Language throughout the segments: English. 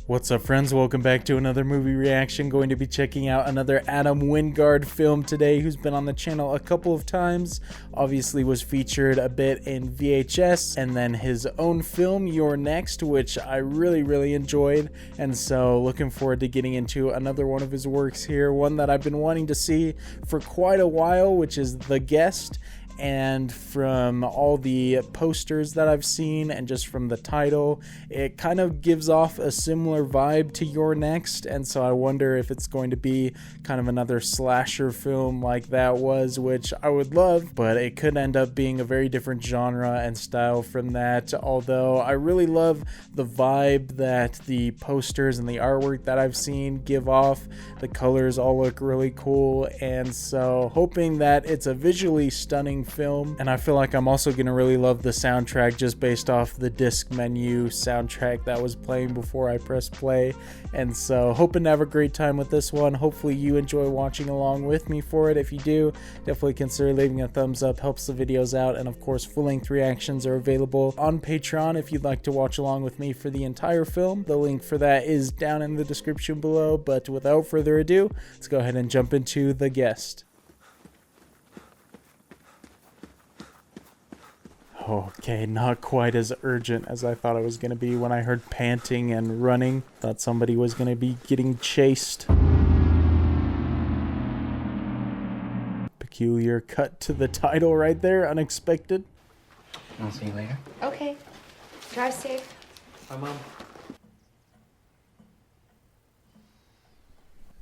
What's up, friends? Welcome back to another movie reaction. Going to be checking out another Adam Wingard film today, who's been on the channel a couple of times. Obviously was featured a bit in VHS, and then his own film, You're Next, which I really enjoyed. And so looking forward to getting into another one of his works here, one that I've been wanting to see for quite a while, which is The Guest. And from all the posters that I've seen and just from the title, it kind of gives off a similar vibe to You're Next, and so I wonder if it's going to be kind of another slasher film like that was, which I would love, but it could end up being a very different genre and style from that. Although I really love the vibe that the posters and the artwork that I've seen give off. The colors all look really cool, and so hoping that it's a visually stunning film. And I feel like I'm also gonna really love the soundtrack just based off the disc menu soundtrack that was playing before I pressed play. And so hoping to have a great time with this one. Hopefully you enjoy watching along with me for it. If you do, definitely consider leaving a thumbs up, helps the videos out. And of course, full-length reactions are available on Patreon if you'd like to watch along with me for the entire film. The link for that is down in the description below. But without further ado, let's go ahead and jump into The Guest. Okay, not quite as urgent as I thought it was going to be when I heard panting and running. Thought somebody was going to be getting chased. Peculiar cut to the title right there, unexpected. I'll see you later. Okay. Drive safe. Bye, Mom.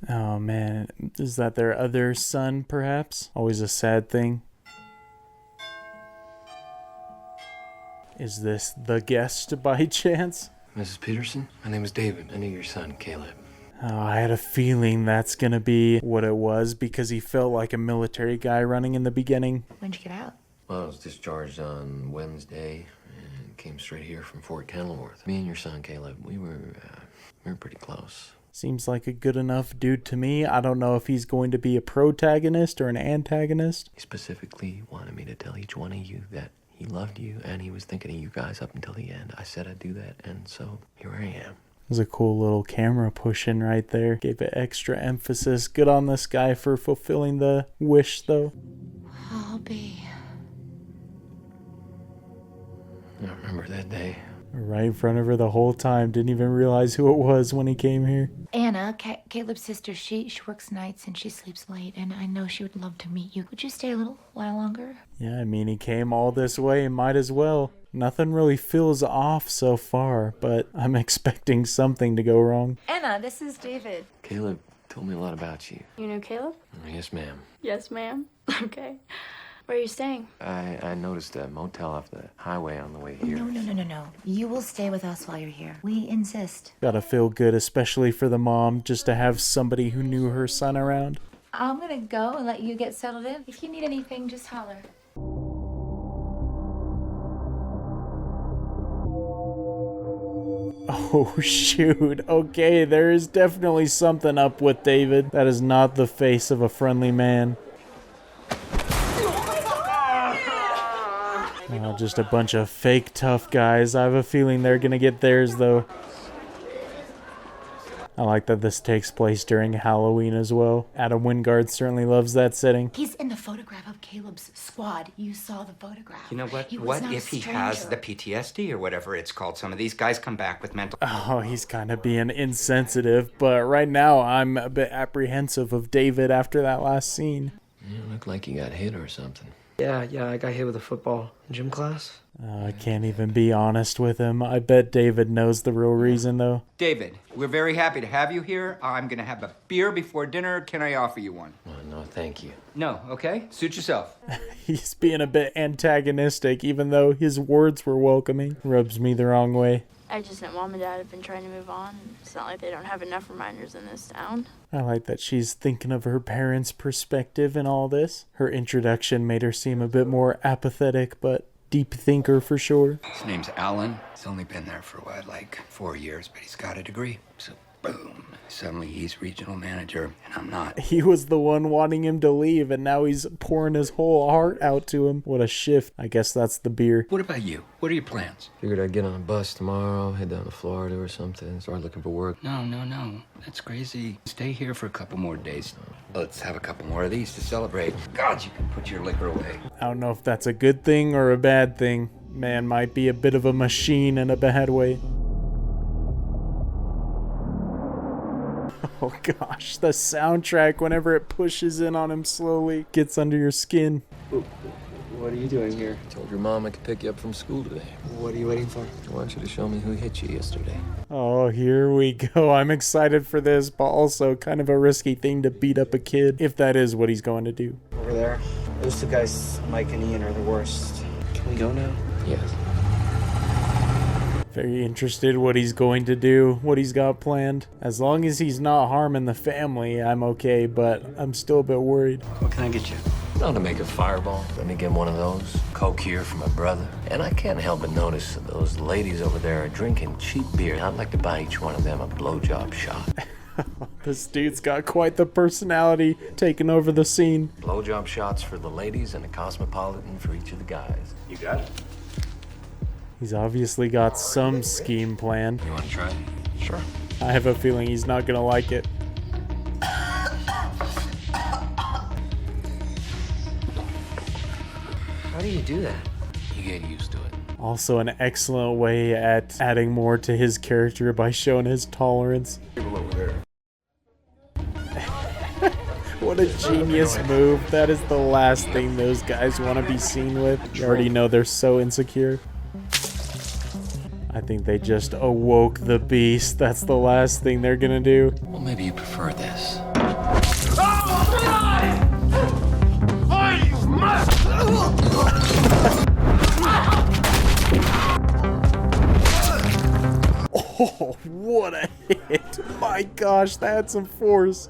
Oh man, is that their other son perhaps? Always a sad thing. Is this The Guest by chance? Mrs. Peterson, my name is David. I knew your son, Caleb. Oh, I had a feeling that's gonna be what it was because he felt like a military guy running in the beginning. When'd you get out? Well, I was discharged on Wednesday and came straight here from Fort Kenilworth. Me and your son, Caleb, we were pretty close. Seems like a good enough dude to me. I don't know if he's going to be a protagonist or an antagonist. He specifically wanted me to tell each one of you that he loved you and he was thinking of you guys up until the end. I said I'd do that, and so here I am. There's a cool little camera push-in right there. Gave it extra emphasis. Good on this guy for fulfilling the wish, though. I'll be. I remember that day. Right in front of her the whole time. Didn't even realize who it was when he came here. Anna, Caleb's sister, she works nights and she sleeps late, and I know she would love to meet you. Would you stay a little while longer? Yeah, I mean, he came all this way, might as well. Nothing really feels off so far, but I'm expecting something to go wrong. Anna, this is David. Caleb told me a lot about you. You know Caleb? Yes, ma'am. Yes, ma'am. Okay. Where are you staying? I noticed a motel off the highway on the way here. No. You will stay with us while you're here. We insist. Gotta feel good, especially for the mom, just to have somebody who knew her son around. I'm gonna go and let you get settled in. If you need anything, just holler. Oh shoot, okay, there is definitely something up with David. That is not the face of a friendly man. Oh, just a bunch of fake tough guys. I have a feeling they're gonna get theirs though. I like that this takes place during Halloween as well. Adam Wingard certainly loves that setting. He's in the photograph of Caleb's squad. You saw the photograph. You know what? He was What not a if he stranger. has the PTSD or whatever it's called? Some of these guys come back with mental. Oh, he's kind of being insensitive, but right now I'm a bit apprehensive of David after that last scene. You look like you got hit or something. Yeah, I got hit with a football in gym class. I can't even be honest with him. I bet David knows the real reason though. David, we're very happy to have you here. I'm gonna have a beer before dinner. Can I offer you one? Oh, no, thank you. No, okay? Suit yourself. He's being a bit antagonistic even though his words were welcoming. Rubs me the wrong way. I just know Mom and Dad have been trying to move on. It's not like they don't have enough reminders in this town. I like that she's thinking of her parents' perspective in all this. Her introduction made her seem a bit more apathetic, but deep thinker for sure. His name's Alan. He's only been there for what, like 4 years, but he's got a degree. So Boom. Suddenly he's regional manager, and I'm not. He was the one wanting him to leave, and now he's pouring his whole heart out to him. What a shift. I guess that's the beer. What about you? What are your plans? Figured I'd get on a bus tomorrow, head down to Florida or something, start looking for work. No. That's crazy. Stay here for a couple more days. Let's have a couple more of these to celebrate. God, you can put your liquor away. I don't know if that's a good thing or a bad thing. Man might be a bit of a machine in a bad way. Oh gosh, the soundtrack, whenever it pushes in on him slowly, gets under your skin. What are you doing here? Told your mom I could pick you up from school today. What are you waiting for? I want you to show me who hit you yesterday. Oh, here we go. I'm excited for this, but also kind of a risky thing to beat up a kid, if that is what he's going to do. Over there. Those two guys, Mike and Ian, are the worst. Can we go now? Yes. Very interested what he's going to do, what he's got planned. As long as he's not harming the family, I'm okay, but I'm still a bit worried. What can I get you? Not to make a fireball. Let me get one of those. Coke here for my brother. And I can't help but notice that those ladies over there are drinking cheap beer. I'd like to buy each one of them a blowjob shot. This dude's got quite the personality taking over the scene. Blowjob shots for the ladies and a Cosmopolitan for each of the guys. You got it? He's obviously got some scheme planned. You want to try it? Sure. I have a feeling he's not gonna like it. How do you do that? You get used to it. Also an excellent way at adding more to his character by showing his tolerance. What a genius move. That is the last thing those guys want to be seen with. You already know they're so insecure. I think they just awoke the beast. That's the last thing they're gonna do. Well, maybe you prefer this. Oh, what a hit. My gosh, that had some force.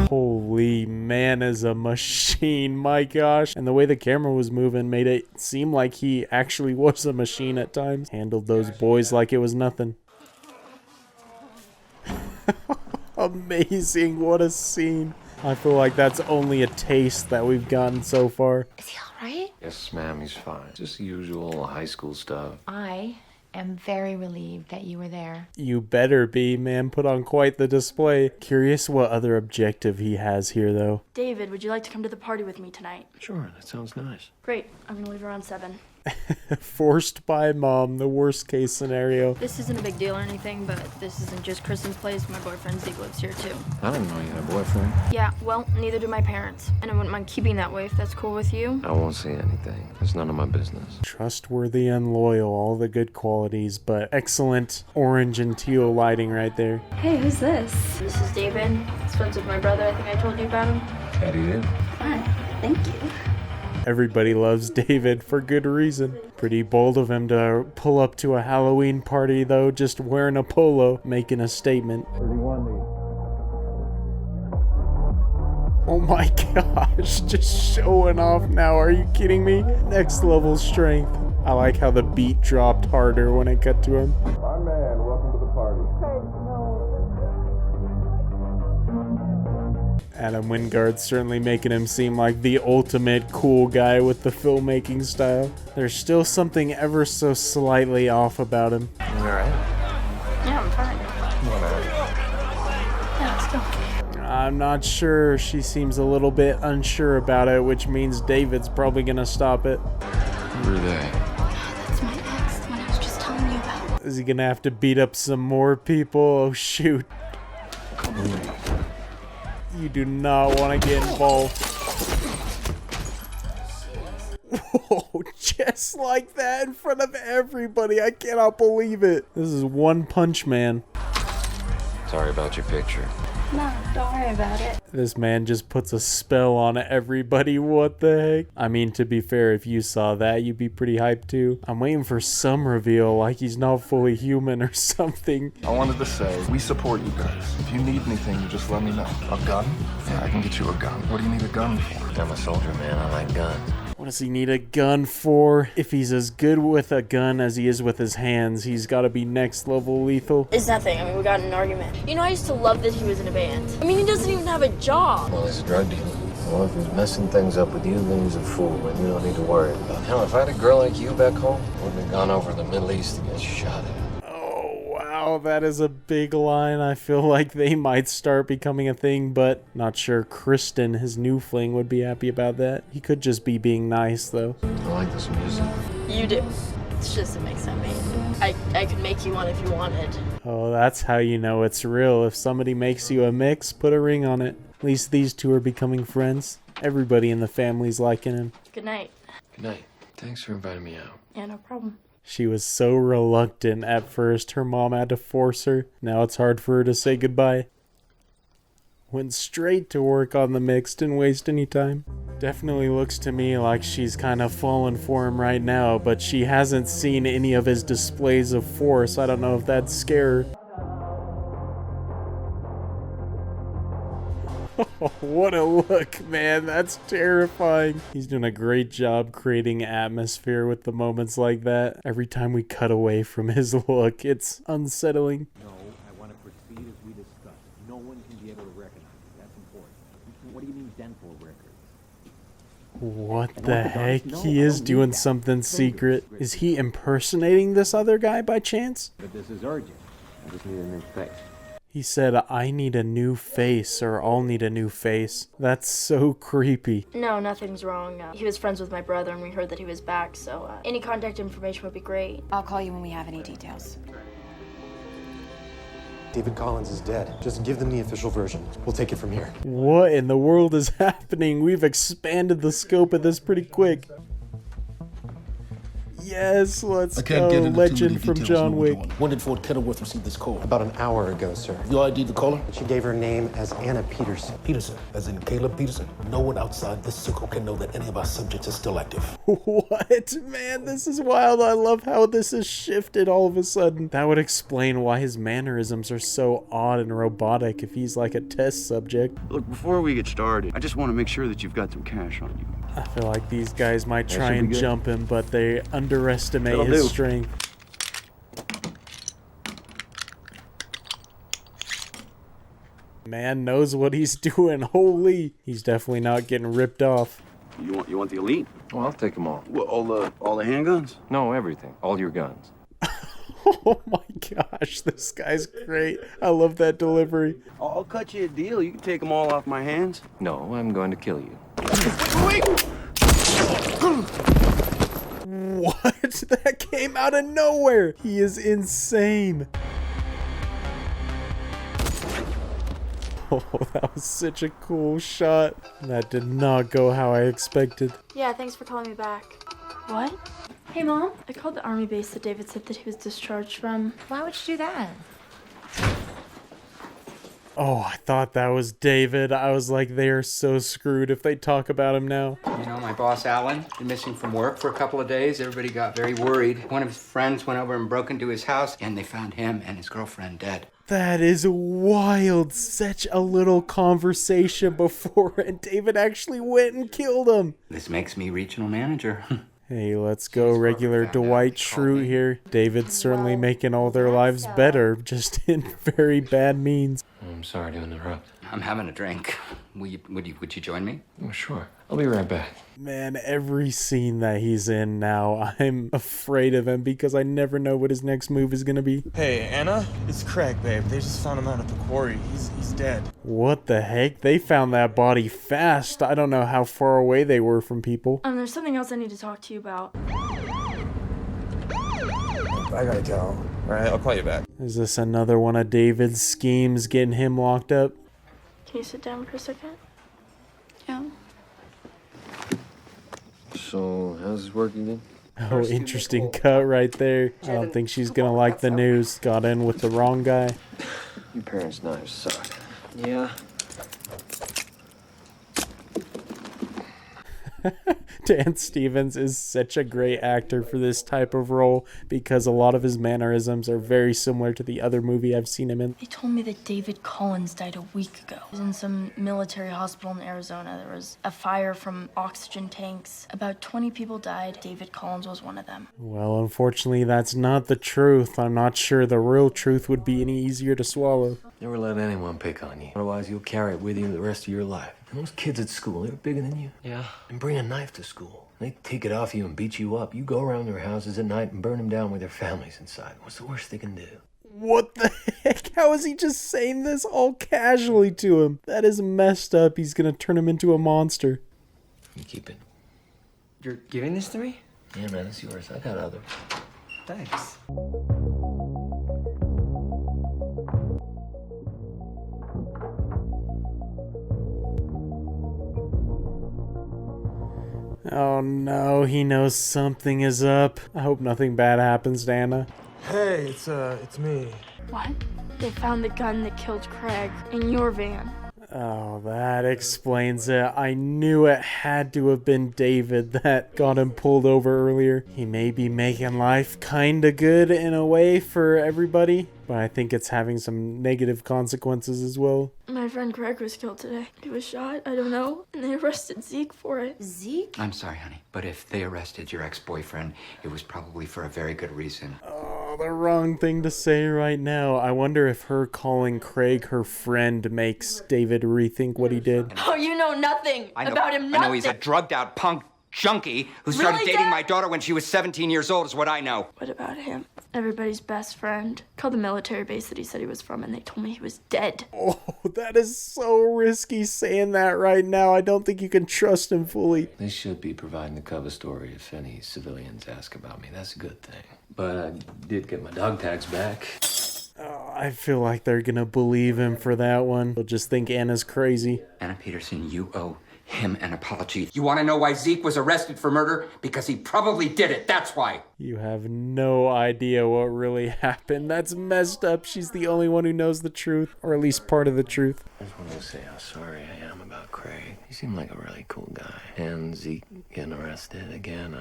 Holy man is a machine, my gosh. And the way the camera was moving made it seem like he actually was a machine at times. Handled those boys like it was nothing. Amazing, what a scene. I feel like that's only a taste that we've gotten so far. Is he all right? Yes, ma'am, he's fine. Just the usual high school stuff. I am very relieved that you were there. You better be, man. Put on quite the display. Curious what other objective he has here, though. David, would you like to come to the party with me tonight? Sure, that sounds nice. Great. I'm gonna leave around 7. Forced by mom, the worst case scenario. This isn't a big deal or anything, but this isn't just Kristen's place. My boyfriend Zeke lives here too. I didn't know you had a boyfriend. Yeah, well, neither do my parents. And I wouldn't mind keeping that way if that's cool with you. I won't say anything. It's none of my business. Trustworthy and loyal, all the good qualities, but excellent orange and teal lighting right there. Hey, who's this? This is David. He's friends with my brother. I think I told you about him. How do you do? Hi. Thank you. Everybody loves David for good reason. Pretty bold of him to pull up to a Halloween party, though, just wearing a polo, making a statement. Oh my gosh, just showing off now. Are you kidding me? Next level strength. I like how the beat dropped harder when it cut to him. My man, welcome to the party. Adam Wingard certainly making him seem like the ultimate cool guy with the filmmaking style. There's still something ever so slightly off about him. You all right? Yeah, I'm fine. Yeah, let's go. I'm not sure. She seems a little bit unsure about it, which means David's probably gonna stop it. Who are they? That's my ex, the one I was just telling you about. Is he gonna have to beat up some more people? Oh shoot. You do not want to get involved. Whoa, just like that in front of everybody. I cannot believe it. This is One Punch Man. Sorry about your picture. No, don't worry about it. This man just puts a spell on everybody. What the heck? I mean, to be fair, if you saw that, you'd be pretty hyped too. I'm waiting for some reveal, like he's not fully human or something. I wanted to say, we support you guys. If you need anything, you just let me know. A gun? Yeah, I can get you a gun. What do you need a gun for? I'm a soldier, man. I like guns. What does he need a gun for? If he's as good with a gun as he is with his hands, he's got to be next level lethal. It's nothing. I mean, we got in an argument. You know, I used to love that he was in a band. I mean, he doesn't even have a job. Well, he's a drug dealer. Well, if he's messing things up with you, then he's a fool, and you don't need to worry about it. Hell, if I had a girl like you back home, I wouldn't have gone over to the Middle East to get shot at. Wow, that is a big line. I feel like they might start becoming a thing, but not sure Kristen, his new fling, would be happy about that. He could just be being nice, though. I like this music. You do. It's just a mix I made. I could make you one if you wanted. Oh, that's how you know it's real. If somebody makes you a mix, put a ring on it. At least these two are becoming friends. Everybody in the family's liking him. Good night. Good night. Thanks for inviting me out. Yeah, no problem. She was so reluctant at first, her mom had to force her. Now it's hard for her to say goodbye. Went straight to work on the mix, didn't waste any time. Definitely looks to me like she's kind of falling for him right now, but she hasn't seen any of his displays of force. I don't know if that'd scare her. What a look, man. That's terrifying. He's doing a great job creating atmosphere with the moments like that. Every time we cut away from his look, it's unsettling. No, I want to proceed as we discussed. No one can be able to recognize it. That's important. What do you mean dental records? What the heck? He is doing something secret. Is he impersonating this other guy by chance? But this is urgent. I just need a new face. He said, I need a new face, or I'll need a new face. That's so creepy. No, nothing's wrong. He was friends with my brother, and we heard that he was back, so any contact information would be great. I'll call you when we have any details. David Collins is dead. Just give them the official version. We'll take it from here. What in the world is happening? We've expanded the scope of this pretty quick. Yes, let's go. Legend from John Wick. When did Fort Kenilworth receive this call? About an hour ago, sir. You ID the caller? She gave her name as Anna Peterson. Peterson, as in Caleb Peterson. No one outside this circle can know that any of our subjects are still active. What? Man, this is wild. I love how this has shifted all of a sudden. That would explain why his mannerisms are so odd and robotic if he's like a test subject. Look, before we get started, I just want to make sure that you've got some cash on you. I feel like these guys might try and jump him, but they underestimate his strength. Man knows what he's doing. Holy, he's definitely not getting ripped off. You want the elite? Well, I'll take them all. What, all the handguns? No, everything. All your guns. Oh my gosh, this guy's great. I love that delivery. I'll cut you a deal. You can take them all off my hands. No, I'm going to kill you. Wait! What? That came out of nowhere. He is insane. Oh, that was such a cool shot. That did not go how I expected. Yeah, thanks for calling me back. What? Hey, Mom. I called the army base that David said that he was discharged from. Why would you do that? Oh, I thought that was David. I was like, they are so screwed if they talk about him now. You know, my boss, Alan, been missing from work for a couple of days. Everybody got very worried. One of his friends went over and broke into his house, and they found him and his girlfriend dead. That is wild. Such a little conversation before, and David actually went and killed him. This makes me regional manager. Hey, let's go regular Dwight Schrute here. David's certainly making all their lives better, just in very bad means. I'm sorry to interrupt. I'm having a drink. Would you join me? Oh, sure. I'll be right back. Man, every scene that he's in now, I'm afraid of him because I never know what his next move is gonna be. Hey, Anna? It's Craig, babe. They just found him out at the quarry. He's dead. What the heck? They found that body fast. I don't know how far away they were from people. There's something else I need to talk to you about. I gotta go. All right, I'll call you back. Is this another one of David's schemes getting him locked up? Can you sit down for a second? Yeah. So, how's this work again? Oh, interesting cut right there. I don't think she's gonna like the news. Got in with the wrong guy. Your parents' knives suck. Yeah. Dan Stevens is such a great actor for this type of role because a lot of his mannerisms are very similar to the other movie I've seen him in. They told me that David Collins died a week ago. He was in some military hospital in Arizona. There was a fire from oxygen tanks. About 20 people died. David Collins was one of them. Well, unfortunately, that's not the truth. I'm not sure the real truth would be any easier to swallow. Never let anyone pick on you. Otherwise, you'll carry it with you the rest of your life. And those kids at school, they were bigger than you. Yeah. And bring a knife to school. They take it off you and beat you up. You go around their houses at night and burn them down with their families inside. What's the worst they can do? What the heck? How is he just saying this all casually to him? That is messed up. He's gonna turn him into a monster. You keep it. You're giving this to me? Yeah, man, it's yours. I got others. Thanks. Oh no, he knows something is up. I hope nothing bad happens to Anna. Hey, it's me. What? They found the gun that killed Craig in your van. Oh, that explains it. I knew it had to have been David that got him pulled over earlier. He may be making life kinda good in a way for everybody, but I think it's having some negative consequences as well. My friend Craig was killed today. He was shot, I don't know, and they arrested Zeke for it. Zeke? I'm sorry, honey, but if they arrested your ex-boyfriend, it was probably for a very good reason. Oh, the wrong thing to say right now. I wonder if her calling Craig her friend makes David rethink what he did. Oh, you know nothing about him, nothing. I know he's a drugged-out punk junkie who started Really, dating Dad? my daughter when she was 17 years old is what I know. What about him? Everybody's best friend. Called the military base that he said he was from, and they told me he was dead. Oh, that is so risky saying that right now. I don't think you can trust him fully. They should be providing the cover story if any civilians ask about me. That's a good thing. But I did get my dog tags back. Oh, I feel like they're gonna believe him for that one. They'll just think Anna's crazy. Anna Peterson, you owe him an apology. You want to know why Zeke was arrested for murder? Because he probably did it, that's why. You have no idea what really happened. That's messed up. She's the only one who knows the truth, or at least part of the truth. I just wanted to say how sorry I am about Craig. He seemed like a really cool guy. And Zeke getting arrested again,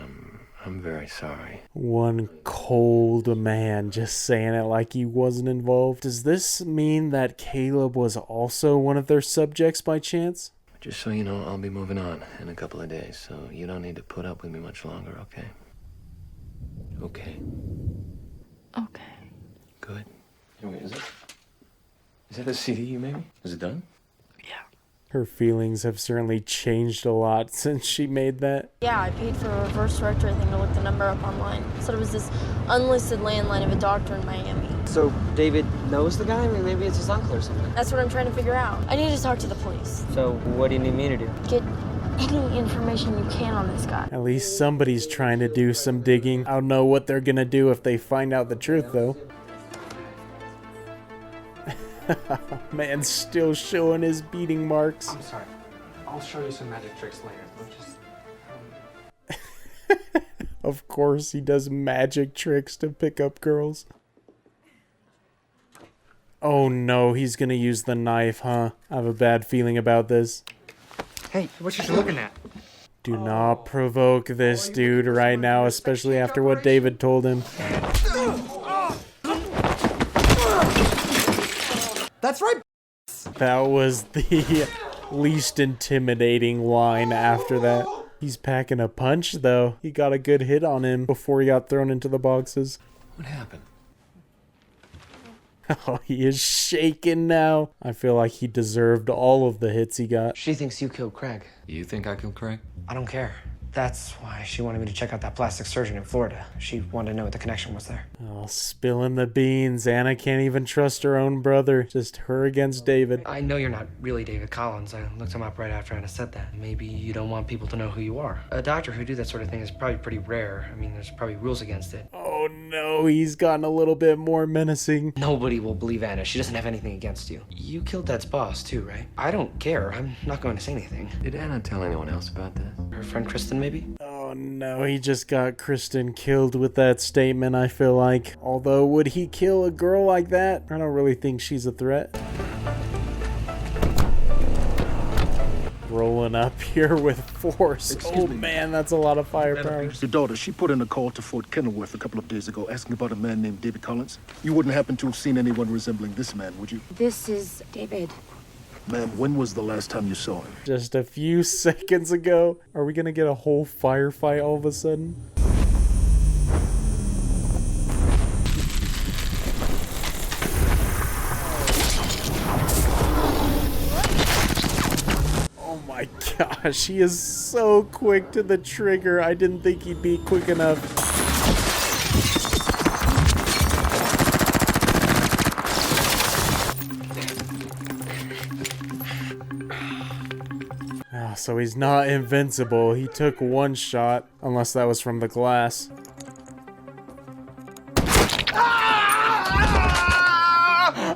I'm very sorry. One cold man just saying it like he wasn't involved. Does this mean that Caleb was also one of their subjects by chance? Just so you know, I'll be moving on in a couple of days, so you don't need to put up with me much longer, okay? Okay. Okay. Good. Hey, wait, is that a CD you made me? Is it done? Her feelings have certainly changed a lot since she made that. Yeah, I paid for a reverse directory thing to look the number up online. Said it was this unlisted landline of a doctor in Miami. So David knows the guy? I mean, maybe it's his uncle or something. That's what I'm trying to figure out. I need to talk to the police. So what do you need me to do? Get any information you can on this guy. At least somebody's trying to do some digging. I don't know what they're gonna do if they find out the truth, though. Man's still showing his beating marks. I'm sorry. I'll show you some magic tricks later. Of course, he does magic tricks to pick up girls. Oh no, he's gonna use the knife, huh? I have a bad feeling about this. Hey, what you looking at? Do not provoke this dude right now, especially after what David told him. That's right. That was the least intimidating line after that. He's packing a punch, though. He got a good hit on him before he got thrown into the boxes. What happened? Oh, he is shaking now. I feel like he deserved all of the hits he got. She thinks you killed Craig. You think I killed Craig? I don't care. That's why she wanted me to check out that plastic surgeon in Florida. She wanted to know what the connection was there. Oh, spilling the beans. Anna can't even trust her own brother. Just her against David. I know you're not really David Collins. I looked him up right after Anna said that. Maybe you don't want people to know who you are. A doctor who do that sort of thing is probably pretty rare. I mean, there's probably rules against it. Oh no, he's gotten a little bit more menacing. Nobody will believe Anna. She doesn't have anything against you. You killed Dad's boss too, right? I don't care. I'm not going to say anything. Did Anna tell anyone else about this? Her friend Kristen, maybe? Oh no, he just got Kristen killed with that statement, I feel like. Although, would he kill a girl like that? I don't really think she's a threat. Rolling pulling up here with force. Excuse me. Man, that's a lot of firepower. Your daughter, she put in a call to Fort Kenilworth a couple of days ago asking about a man named David Collins. You wouldn't happen to have seen anyone resembling this man, would you? This is David. Ma'am, when was the last time you saw him? Just a few seconds ago. Are we gonna get a whole firefight all of a sudden? Oh my gosh, he is so quick to the trigger. I didn't think he'd be quick enough. So he's not invincible. He took one shot, unless that was from the glass.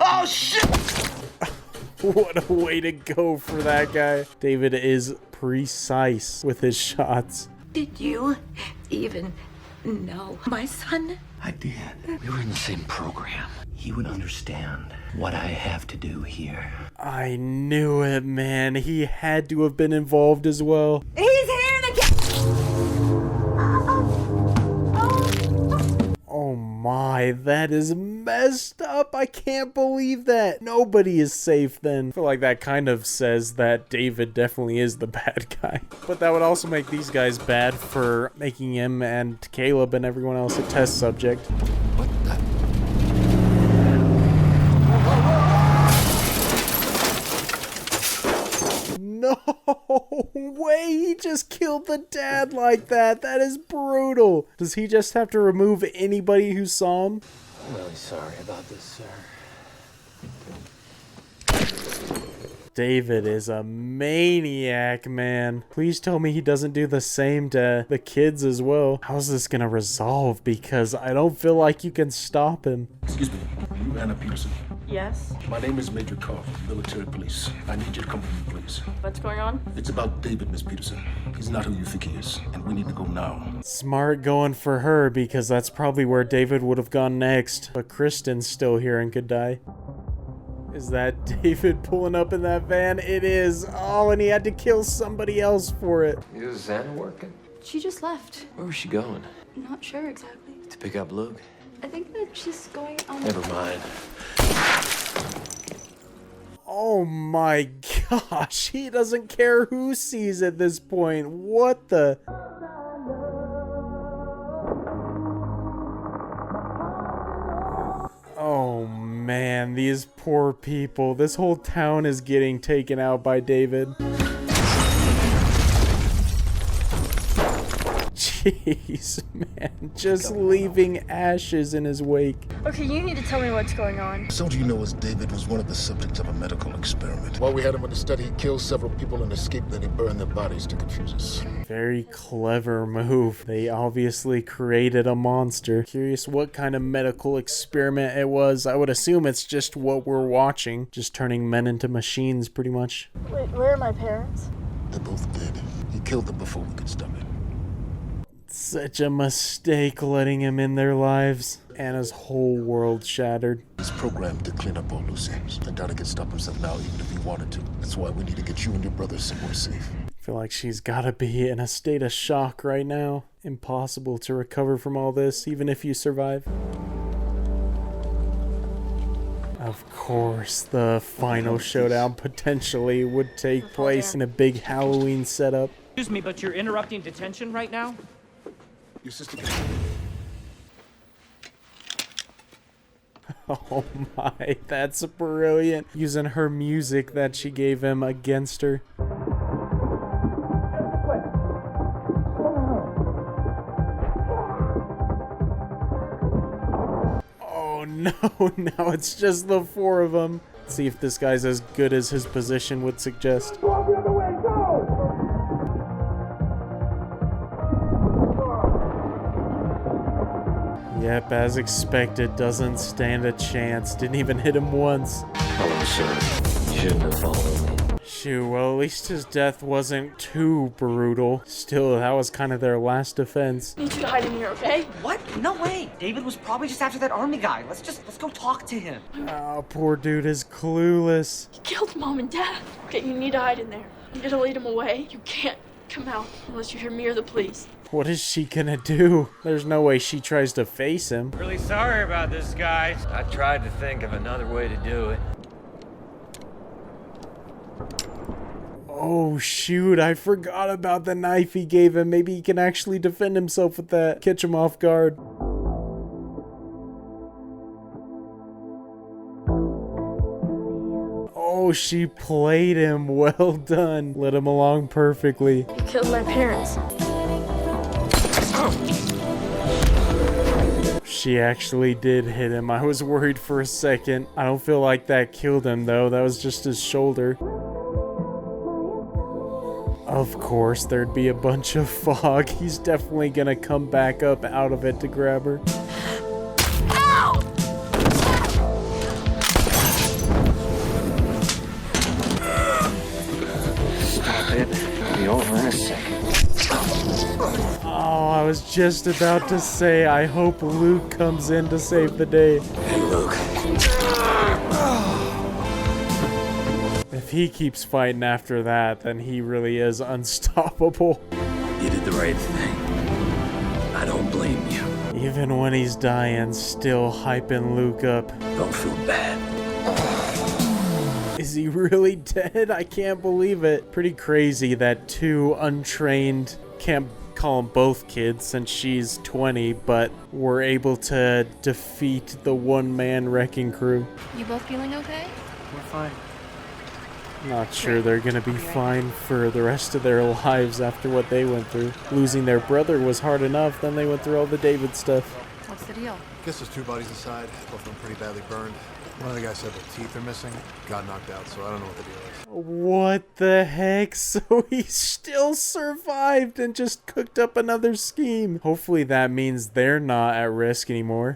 Oh, shit! What a way to go for that guy. David is precise with his shots. Did you even know my son? I did. We were in the same program. He would understand what I have to do here. I knew it, man. He had to have been involved as well. He's here to get. Oh my, that is messed up. I can't believe that. Nobody is safe then. I feel like that kind of says that David definitely is the bad guy. But that would also make these guys bad for making him and Caleb and everyone else a test subject. What the? No way, he just killed the dad like that. That is brutal. Does he just have to remove anybody who saw him? I'm really sorry about this, sir. David is a maniac, man. Please tell me he doesn't do the same to the kids as well. How's this gonna resolve? Because I don't feel like you can stop him. Excuse me, you Anna Peterson? Yes? My name is Major Carr from military police. I need you to come with me, please. What's going on? It's about David, Miss Peterson. He's not who you think he is, and we need to go now. Smart going for her, because that's probably where David would have gone next. But Kristen's still here and could die. Is that David pulling up in that van? It is. Oh, and he had to kill somebody else for it. Is Anna working? She just left. Where was she going? Not sure exactly. To pick up Luke? I think that she's going on. Never mind. Oh my gosh, he doesn't care who sees at this point. What the? Oh man, these poor people. This whole town is getting taken out by David. Jeez, man, just leaving ashes in his wake. Okay, you need to tell me what's going on. So do you know, as David was one of the subjects of a medical experiment. While we had him in the study, he killed several people and escaped, then he burned their bodies to confuse us. Very clever move. They obviously created a monster. Curious what kind of medical experiment it was. I would assume it's just what we're watching. Just turning men into machines, pretty much. Wait, where are my parents? They're both dead. He killed them before we could stop him. Such a mistake letting him in their lives. Anna's whole world shattered. He's programmed to clean up all loose ends. I doubt he can stop himself now, even if he wanted to. That's why we need to get you and your brother somewhere safe. I feel like she's gotta be in a state of shock right now. Impossible to recover from all this, even if you survive. Of course, the final showdown potentially would take place in a big Halloween setup. Excuse me, but you're interrupting detention right now? Your sister. Oh my, that's brilliant. Using her music that she gave him against her. Oh no, now it's just the four of them. Let's see if this guy's as good as his position would suggest. Yep, as expected, doesn't stand a chance. Didn't even hit him once. Hello, sir. You shouldn't have followed me. Shoot, well, at least his death wasn't too brutal. Still, that was kind of their last defense. I need you to hide in here, okay? What? No way. David was probably just after that army guy. Let's go talk to him. Oh, poor dude is clueless. He killed Mom and Dad. Okay, you need to hide in there. I'm gonna lead him away. You can't come out unless you hear me or the police. What is she gonna do? There's no way she tries to face him. Really sorry about this, guys. I tried to think of another way to do it. Oh shoot, I forgot about the knife he gave him. Maybe he can actually defend himself with that. Catch him off guard. Oh, she played him. Well done. Led him along perfectly. You killed my parents. She actually did hit him. I was worried for a second. I don't feel like that killed him though. That was just his shoulder. Of course, there'd be a bunch of fog. He's definitely gonna come back up out of it to grab her. It'll be over in a second. Oh, I was just about to say, I hope Luke comes in to save the day. Hey, Luke. If he keeps fighting after that, then he really is unstoppable. You did the right thing. I don't blame you. Even when he's dying, still hyping Luke up. Don't feel bad. Is he really dead? I can't believe it. Pretty crazy that two untrained, can't call them both kids since she's 20, but were able to defeat the one-man wrecking crew. You both feeling okay? We're fine. Not sure they're gonna be fine for the rest of their lives after what they went through. Losing their brother was hard enough, then they went through all the David stuff. What's the deal? Guess there's two bodies inside, both of them pretty badly burned. One of the guys said their teeth are missing, got knocked out, so I don't know what the deal is. What the heck? So he still survived and just cooked up another scheme. Hopefully that means they're not at risk anymore.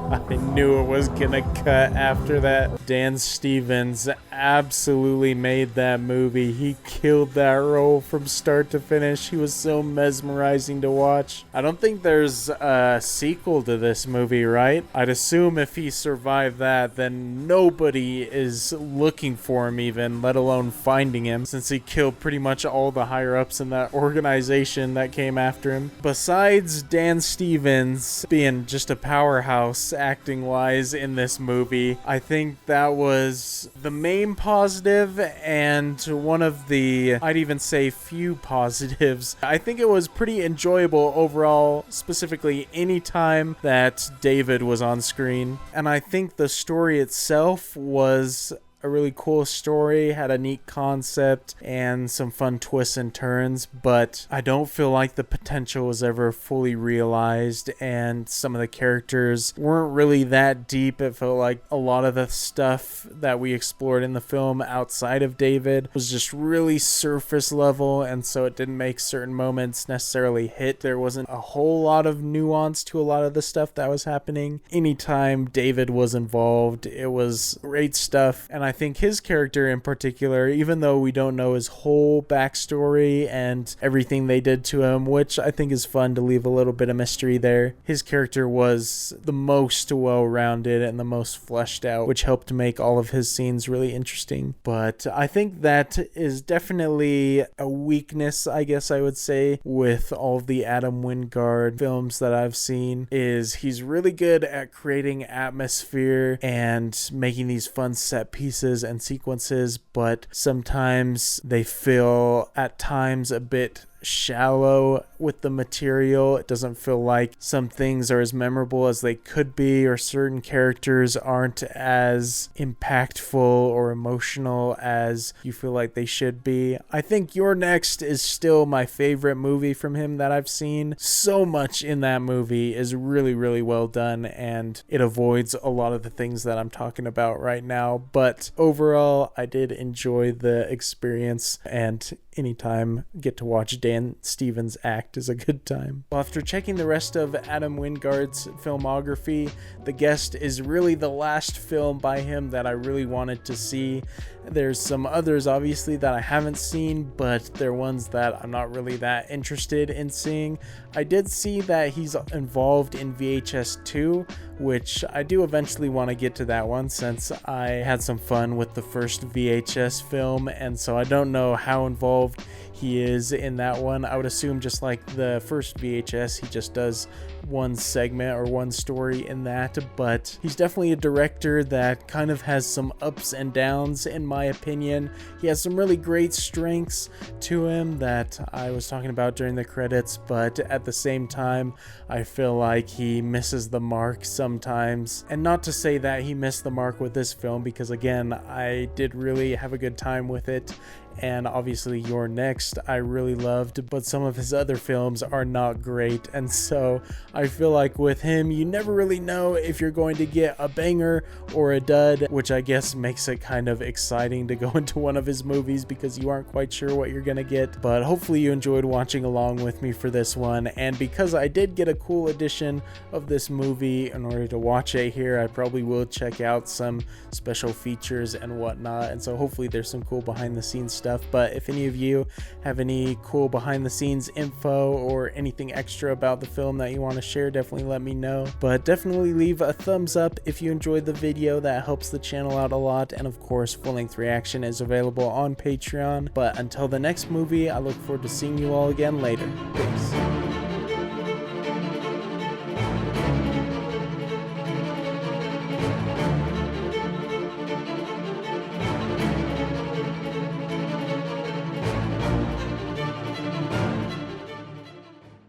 I knew it was gonna cut after that. Dan Stevens absolutely made that movie. He killed that role from start to finish. He was so mesmerizing to watch. I don't think there's a sequel to this movie, right? I'd assume if he survived that, then nobody is looking for him even, let alone finding him, since he killed pretty much all the higher-ups in that organization that came after him. Besides Dan Stevens being just a powerhouse acting-wise in this movie, I think that was the main positive and one of the, I'd even say, few positives. I think it was pretty enjoyable overall, specifically any time that David was on screen. And I think the story itself was a really cool story, had a neat concept and some fun twists and turns, but I don't feel like the potential was ever fully realized, and some of the characters weren't really that deep. It felt like a lot of the stuff that we explored in the film outside of David was just really surface level, and so it didn't make certain moments necessarily hit. There wasn't a whole lot of nuance to a lot of the stuff that was happening. Anytime David was involved, it was great stuff, and I think his character in particular, even though we don't know his whole backstory and everything they did to him, which I think is fun to leave a little bit of mystery there, his character was the most well-rounded and the most fleshed out, which helped make all of his scenes really interesting. But I think that is definitely a weakness, I guess I would say, with all of the Adam Wingard films that I've seen, is he's really good at creating atmosphere and making these fun set pieces and sequences, but sometimes they feel at times a bit shallow with the material. It doesn't feel like some things are as memorable as they could be, or certain characters aren't as impactful or emotional as you feel like they should be. I think You're Next is still my favorite movie from him that I've seen. So much in that movie is really, really well done, and it avoids a lot of the things that I'm talking about right now. But overall, I did enjoy the experience, and anytime I get to watch Dan and Stevens act is a good time. Well, after checking the rest of Adam Wingard's filmography, The Guest is really the last film by him that I really wanted to see. There's some others obviously that I haven't seen, but they're ones that I'm not really that interested in seeing. I did see that he's involved in VHS 2, which I do eventually want to get to that one since I had some fun with the first VHS film, and so I don't know how involved he is in that one. I would assume just like the first VHS, he just does one segment or one story in that, but he's definitely a director that kind of has some ups and downs in my opinion. He has some really great strengths to him that I was talking about during the credits, but at the same time I feel like he misses the mark sometimes. And not to say that he missed the mark with this film, because again, I did really have a good time with it, and obviously You're Next I really loved, but some of his other films are not great, and so I feel like with him you never really know if you're going to get a banger or a dud, which I guess makes it kind of exciting to go into one of his movies because you aren't quite sure what you're gonna get. But hopefully you enjoyed watching along with me for this one, and because I did get a cool edition of this movie in order to watch it here, I probably will check out some special features and whatnot, and so hopefully there's some cool behind the scenes stuff. But if any of you have any cool behind the scenes info or anything extra about the film that you want to share, definitely let me know. But definitely leave a thumbs up if you enjoyed the video, that helps the channel out a lot. And of course, full-length reaction is available on Patreon. But until the next movie, I look forward to seeing you all again later. Peace.